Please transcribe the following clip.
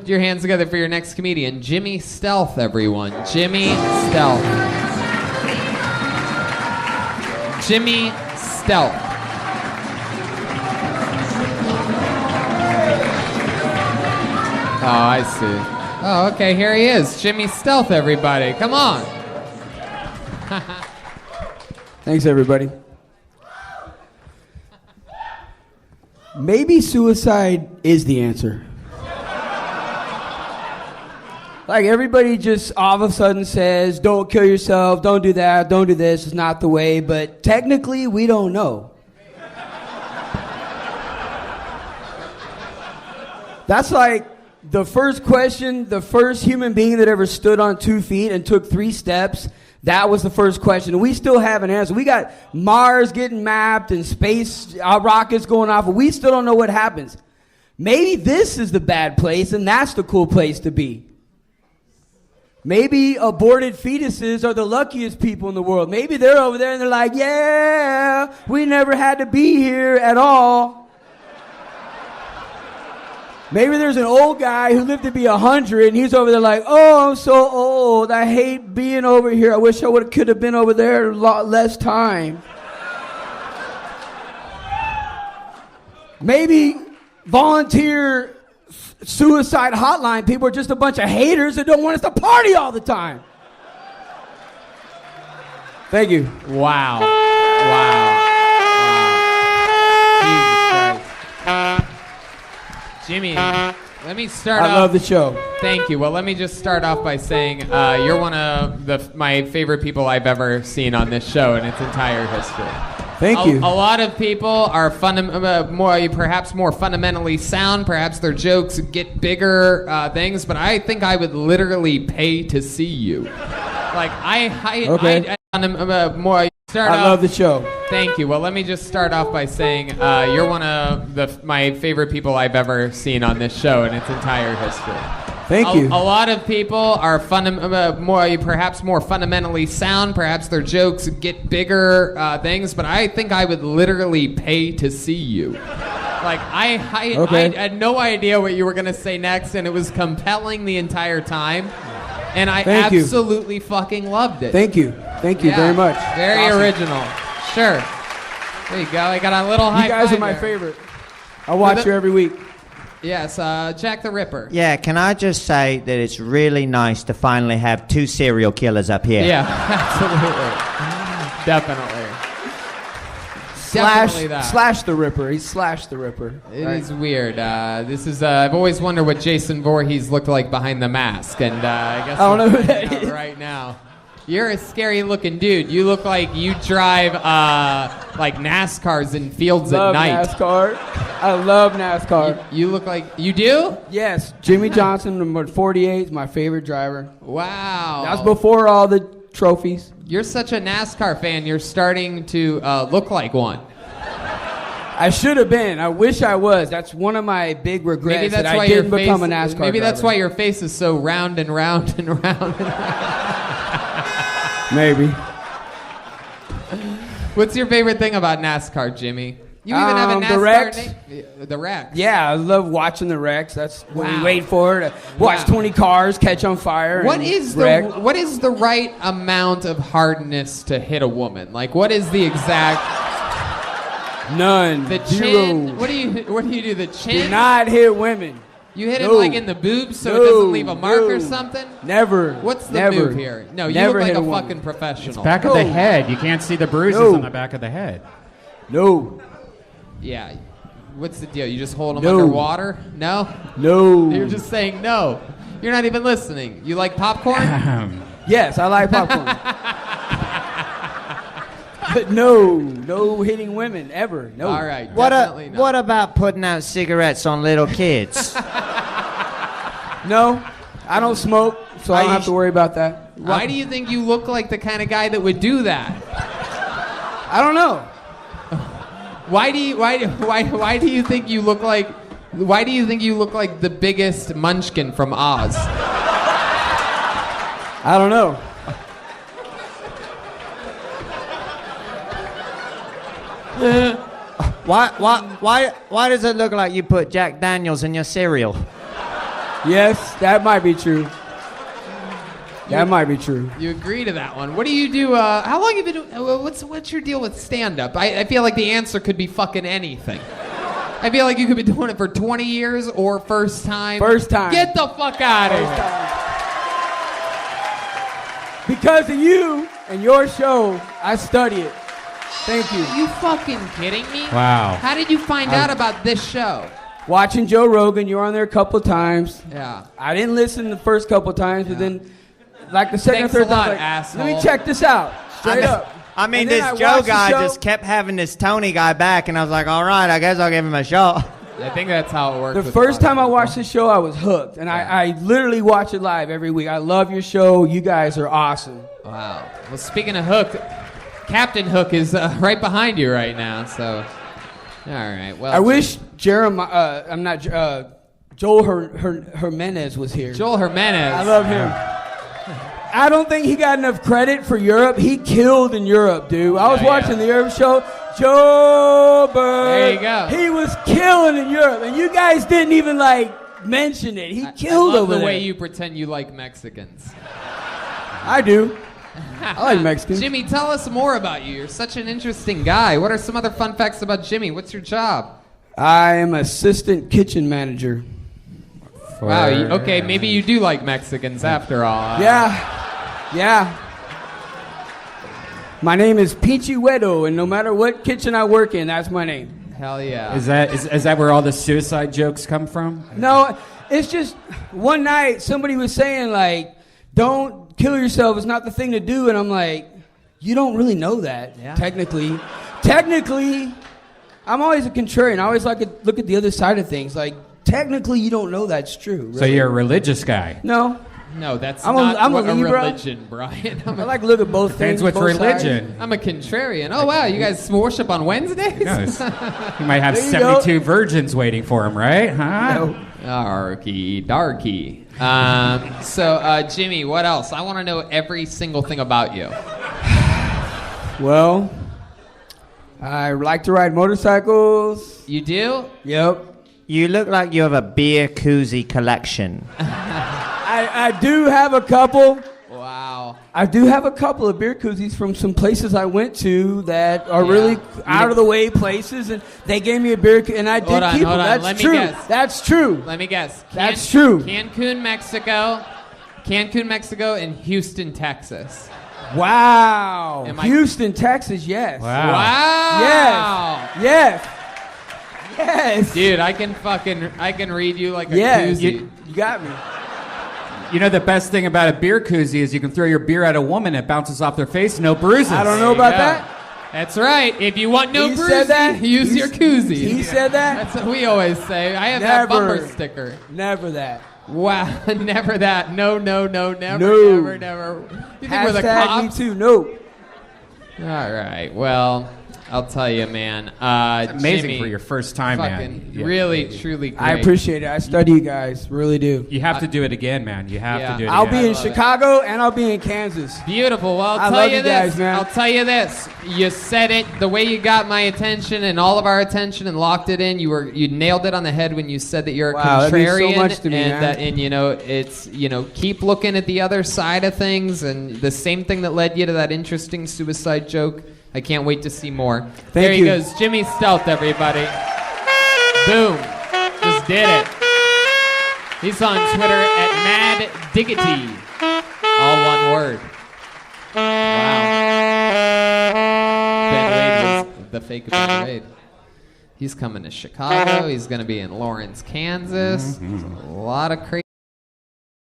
put your hands together for your next comedian, Jimmie Stealth, everyone. Jimmie Stealth. Jimmie Stealth. Oh, I see. Oh, okay, here he is. Jimmie Stealth, everybody. Come on. Thanks, everybody. Maybe suicide is the answer. Like, everybody just all of a sudden says, don't kill yourself, don't do that, don't do this, it's not the way, but technically, we don't know. That's like the first question, the first human being that ever stood on 2 feet and took 3 steps, that was the first question. And we still have an answer. We got Mars getting mapped and space rockets going off, and we still don't know what happens. Maybe this is the bad place, and that's the cool place to be. Maybe aborted fetuses are the luckiest people in the world. Maybe they're over there and they're like, yeah, we never had to be here at all. Maybe there's an old guy who lived to be 100 and he's over there like, oh, I'm so old. I hate being over here. I wish I could have been over there a lot less time. Maybe volunteer suicide hotline people are just a bunch of haters that don't want us to party all the time. Thank you. Wow. Wow. Jesus Christ. Jimmie, let me start off. I love the show. Thank you. Well, let me just start off by saying you're one of my favorite people I've ever seen on this show in its entire history. Thank you. A lot of people are perhaps more fundamentally sound. Perhaps their jokes get bigger things, but I think I would literally pay to see you. Like I love the show. Thank you. Well, let me just start off by saying you're one of my favorite people I've ever seen on this show in its entire history. Thank you. A lot of people are perhaps more fundamentally sound. Perhaps their jokes get bigger things, but I think I would literally pay to see you. Like I had no idea what you were gonna say next, and it was compelling the entire time, and I absolutely fucking loved it. Thank you. Thank you very much. Very original. Sure. There you go. I got a little high. You guys five are my there. favorite. I watch you every week. Yes, Jack the Ripper. Yeah, can I just say that it's really nice to finally have 2 serial killers up here. Yeah, absolutely. Definitely. Slash the Ripper. He's Slash the Ripper. It is weird. This is. I've always wondered what Jason Voorhees looked like behind the mask, and I guess I don't know who that is right now. You're a scary-looking dude. You look like you drive like NASCARs in fields at night. NASCAR. I love NASCAR. You look like you do? Yes, Jimmy Johnson, number 48, is my favorite driver. Wow. That was before all the trophies. You're such a NASCAR fan. You're starting to look like one. I should have been. I wish I was. That's one of my big regrets. Maybe that's why I didn't become a NASCAR Maybe that's driver. why your face is so round and round and round and round. Maybe. What's your favorite thing about NASCAR, Jimmie? You even have a NASCAR name? The wrecks. Yeah, I love watching the wrecks. That's what we wait for, to watch 20 cars catch on fire. What is the right amount of hardness to hit a woman? Like, what is the exact? None. The chin. What do you do? The chin. Do not hit women. You hit it like in the boobs so it doesn't leave a mark or something? Never. What's the move here? No, you look like a fucking professional. It's back of the head. You can't see the bruises on the back of the head. No. Yeah. What's the deal? You just hold them underwater? No? No. You're just saying no. You're not even listening. You like popcorn? Yes, I like popcorn. But no hitting women ever. No. All right. Definitely not. What about putting out cigarettes on little kids? No, I don't smoke, so I don't have to worry about that. Why do you think you look like the kind of guy that would do that? I don't know. Why do you think you look like the biggest munchkin from Oz? I don't know. Why does it look like you put Jack Daniels in your cereal? Yes, that might be true. That might be true. You agree to that one. What do you do? How long have you been doing? What's your deal with stand-up? I feel like the answer could be fucking anything. I feel like you could be doing it for 20 years or first time. First time. Get the fuck out of here. Because of you and your show, I study it. Thank you. Are you fucking kidding me? Wow. How did you find out about this show? Watching Joe Rogan, you were on there a couple of times. Yeah. I didn't listen the first couple of times, but then, like the second Thanks or a third lot, time, like, asshole. let me check this out. Straight up. I mean, And then this I Joe watched the guy show. just kept having this Tony guy back, and I was like, all right, I guess I'll give him a shot. I think that's how it works. The with first a lot time of I people. watched this show, I was hooked, and I literally watch it live every week. I love your show. You guys are awesome. Wow. Well, speaking of Hook, Captain Hook is right behind you right now. So, all right. Well, I wish Jeremiah, Joel Jimenez was here. Joel Jimenez. I love him. I don't think he got enough credit for Europe. He killed in Europe, dude. I was watching the Europe show. Joe Bird. There you go. He was killing in Europe, and you guys didn't even mention it. He killed I love over the there. way you pretend you like Mexicans. I do. I like Mexicans. Jimmie, tell us more about you. You're such an interesting guy. What are some other fun facts about Jimmie? What's your job? I am assistant kitchen manager. Wow. Okay, maybe you do like Mexicans after all. Yeah. My name is Peachy Wedo, and no matter what kitchen I work in, that's my name. Hell yeah. Is that where all the suicide jokes come from? No, it's just one night somebody was saying don't kill yourself. It's not the thing to do. And I'm like, you don't really know that, technically. Technically, I'm always a contrarian. I always like to look at the other side of things. Technically, you don't know that's true. Really. So you're a religious guy. No. No, that's I'm not a what a Libra. religion, Brian. I like to look at both things. Depends which both religion. sides. I'm a contrarian. Oh, wow. You guys worship on Wednesdays? Yes. He might have There you 72 virgins waiting for him, right? Huh? No. Darky. So, Jimmie, what else? I want to know every single thing about you. Well, I like to ride motorcycles. You do? Yep. You look like you have a beer koozie collection. I do have a couple. Wow. I do have a couple of beer koozies from some places I went to that are really out of the way places, and they gave me a beer, and I did Hold on, keep hold them. on. That's Let me true. guess. That's true. Let me guess. That's true. Cancun, Mexico, and Houston, Texas. Wow. Am I- Houston, Texas, yes. Wow. Yes. Dude, I can read you like a Yes. koozie. You got me. You know the best thing about a beer koozie is you can throw your beer at a woman, it bounces off their face, no bruises. I don't know about Yeah. that. That's right. If you want no He bruises, said that? use your koozie. He said that? That's what we always say. I have that Never. bumper sticker. Never that. Wow, never that. No, never. No. You think we're the Hashtag cops? me too. No. All right. Well, I'll tell you, man. Amazing Jimmie, for your first time, fucking man. really, truly great. I appreciate it. I study you guys. Really do. You have to do it again, man. You have to do it I'll again. be in love it. Chicago and I'll be in Kansas. Beautiful. Well, I I'll tell love you you this. guys, man. I'll tell you this. You said it the way you got my attention and all of our attention and locked it in. You nailed it on the head when you said that you're a Wow, that means so contrarian much to me, and man. it's keep looking at the other side of things and the same thing that led you to that interesting suicide joke. I can't wait to see more. There he you. goes, Jimmie Stealth, everybody. Boom. Just did it. He's on Twitter at MadDiggity. All one word. Wow. Ben Wade was the fake Ben Wade. He's coming to Chicago. He's going to be in Lawrence, Kansas. A lot of crazy.